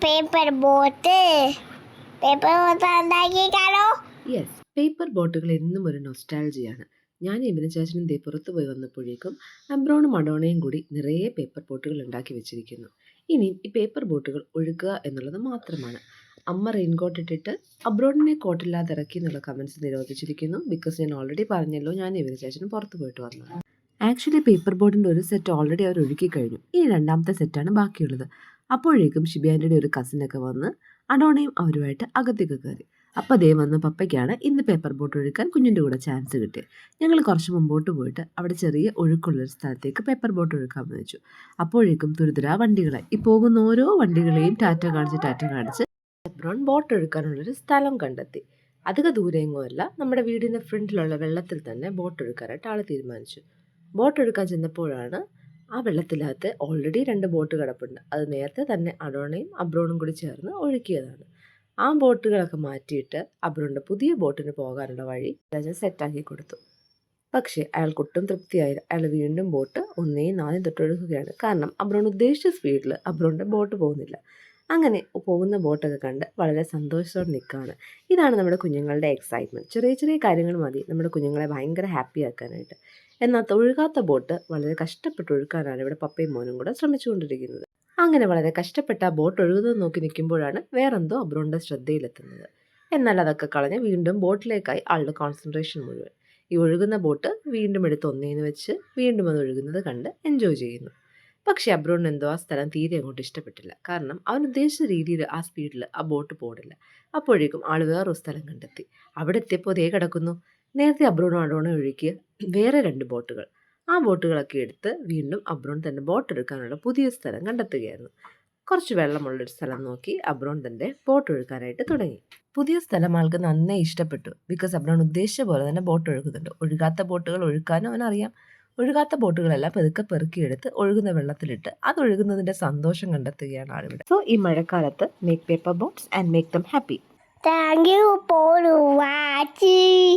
Paper boat ഉണ്ടാക്കിക്കാലോ. Yes, paper ബോട്ടുകൾ എന്നും ഒരു നൊസ്റ്റാൾജിയാണ്. ഞാൻ ഇവന് ചേച്ചനും ദേ പുറത്തു പോയി വന്നപ്പോഴേക്കും അബ്രോണും അഡോണയും കൂടി നിറയെ പേപ്പർ ബോട്ടുകൾ ഉണ്ടാക്കി വെച്ചിരിക്കുന്നു. ഇനിയും ഈ പേപ്പർ ബോട്ടുകൾ ഒഴുകുക എന്നുള്ളത് മാത്രമാണ്. അമ്മ റെയിൻകോട്ട് ഇട്ടിട്ട് അബ്രോണിനെ കോട്ടില്ലാതെ ഇറക്കി എന്നുള്ള കമൻസ് നിരോധിച്ചിരിക്കുന്നു. ബിക്കോസ് ഞാൻ ഓൾറെഡി പറഞ്ഞല്ലോ, ഞാൻ ഇവന് ചേച്ചനും പുറത്ത് പോയിട്ട് വന്നത്. ആക്ച്വലി പേപ്പർ ബോട്ടിൻ്റെ ഒരു സെറ്റ് ഓൾറെഡി അവർ ഒഴുക്കി കഴിഞ്ഞു. ഇനി രണ്ടാമത്തെ സെറ്റാണ് ബാക്കിയുള്ളത്. അപ്പോഴേക്കും ഷിബിയാൻ്റെ ഒരു കസിനൊക്കെ വന്ന് അഡോണയും അവരുമായിട്ട് അകത്തേക്ക് കയറി. അപ്പോൾ ദേ വന്ന് പപ്പയ്ക്കാണ് ഇന്ന് പേപ്പർ ബോട്ട് ഒഴുക്കാൻ കുഞ്ഞിൻ്റെ കൂടെ ചാൻസ് കിട്ടിയത്. ഞങ്ങൾ കുറച്ച് മുമ്പോട്ട് പോയിട്ട് അവിടെ ചെറിയ ഒഴുക്കുള്ളൊരു സ്ഥലത്തേക്ക് പേപ്പർ ബോട്ട് ഒഴുക്കാമെന്ന് വെച്ചു. അപ്പോഴേക്കും തുരുതുരാ വണ്ടികളായി. ഈ പോകുന്ന ഓരോ വണ്ടികളെയും ടാറ്റ കാണിച്ച് എബ്രോൺ ബോട്ട് ഒഴുക്കാനുള്ളൊരു സ്ഥലം കണ്ടെത്തി. അധിക ദൂരെയെങ്ങുമല്ല, നമ്മുടെ വീടിൻ്റെ ഫ്രണ്ടിലുള്ള വെള്ളത്തിൽ തന്നെ ബോട്ട് ഒഴുക്കാനായിട്ട് ആൾ തീരുമാനിച്ചു. ബോട്ട് ഒഴുക്കാൻ ചെന്നപ്പോഴാണ് ആ വെള്ളത്തിനകത്ത് ഓൾറെഡി 2 ബോട്ട് കിടപ്പുണ്ട്. അത് നേരത്തെ തന്നെ അഡോണയും അബ്രോണും കൂടി ചേർന്ന് ഒഴുക്കിയതാണ്. ആ ബോട്ടുകളൊക്കെ മാറ്റിയിട്ട് അബ്രോണിൻ്റെ പുതിയ ബോട്ടിന് പോകാനുള്ള വഴി രാജൻ സെറ്റാക്കി കൊടുത്തു. പക്ഷേ അയാൾക്കൊട്ടും തൃപ്തിയായില്ല. അയാൾ വീണ്ടും ബോട്ട് 1 4 തൊട്ടൊഴുകുകയാണ്. കാരണം അബ്രോൺ ഉദ്ദേശിച്ച സ്പീഡിൽ അബ്രോണിൻ്റെ ബോട്ട് പോകുന്നില്ല. അങ്ങനെ പോകുന്ന ബോട്ടൊക്കെ കണ്ട് വളരെ സന്തോഷത്തോടെ നിൽക്കുകയാണ്. ഇതാണ് നമ്മുടെ കുഞ്ഞുങ്ങളുടെ എക്സൈറ്റ്മെൻറ്റ്. ചെറിയ ചെറിയ കാര്യങ്ങൾ മതി നമ്മുടെ കുഞ്ഞുങ്ങളെ ഭയങ്കര ഹാപ്പി ആക്കാനായിട്ട്. എന്നാൽ ഒഴുകാത്ത ബോട്ട് വളരെ കഷ്ടപ്പെട്ട് ഒഴുക്കാനാണ് ഇവിടെ പപ്പയും മോനും കൂടെ ശ്രമിച്ചുകൊണ്ടിരിക്കുന്നത്. അങ്ങനെ വളരെ കഷ്ടപ്പെട്ട് ആ ബോട്ട് ഒഴുകുന്നത് നോക്കി നിൽക്കുമ്പോഴാണ് വേറെന്തോ അബ്രോണിൻ്റെ ശ്രദ്ധയിലെത്തുന്നത്. എന്നാൽ അതൊക്കെ കളഞ്ഞ് വീണ്ടും ബോട്ടിലേക്കായി ആളുടെ കോൺസെൻട്രേഷൻ മുഴുവൻ. ഈ ഒഴുകുന്ന ബോട്ട് വീണ്ടും എടുത്ത് ഒന്നേന്ന് വെച്ച് വീണ്ടും അത് ഒഴുകുന്നത് കണ്ട് എൻജോയ് ചെയ്യുന്നു. പക്ഷേ അബ്രോണിന് എന്തോ ആ സ്ഥലം തീരെ അങ്ങോട്ട് ഇഷ്ടപ്പെട്ടില്ല. കാരണം അവൻ ഉദ്ദേശിച്ച രീതിയിൽ ആ സ്പീഡിൽ ആ ബോട്ട് പോടില്ല. അപ്പോഴേക്കും ആൾ വേറൊരു സ്ഥലം കണ്ടെത്തി. അവിടെ എത്തിയപ്പോൾ ദേ കിടക്കുന്നു നേരത്തെ അബ്രോണും അഡോണയും ഒഴുകിയ വേറെ 2 ബോട്ടുകൾ. ആ ബോട്ടുകളൊക്കെ എടുത്ത് വീണ്ടും അബ്രോൺ തൻ്റെ ബോട്ട് എടുക്കാനുള്ള പുതിയ സ്ഥലം കണ്ടെത്തുകയായിരുന്നു. കുറച്ച് വെള്ളമുള്ളൊരു സ്ഥലം നോക്കി അബ്രോൺ തൻ്റെ ബോട്ട് ഒഴുക്കാനായിട്ട് തുടങ്ങി. പുതിയ സ്ഥലം ആൾക്ക് നന്നേ ഇഷ്ടപ്പെട്ടു. ബിക്കോസ് അബ്രോൺ ഉദ്ദേശിച്ച പോലെ തന്നെ ബോട്ട് ഒഴുകുന്നുണ്ട്. ഒഴുകാത്ത ബോട്ടുകൾ ഒഴുക്കാനും അവനറിയാം. ഒഴുകാത്ത ബോട്ടുകളെല്ലാം പതുക്കെ പെറുക്കിയെടുത്ത് ഒഴുകുന്ന വെള്ളത്തിലിട്ട് അത് ഒഴുകുന്നതിൻ്റെ സന്തോഷം കണ്ടെത്തുകയാണ് ആളിവിടെ. സോ ഈ മഴക്കാലത്ത് make paper boats and make them happy. Thank you for watching.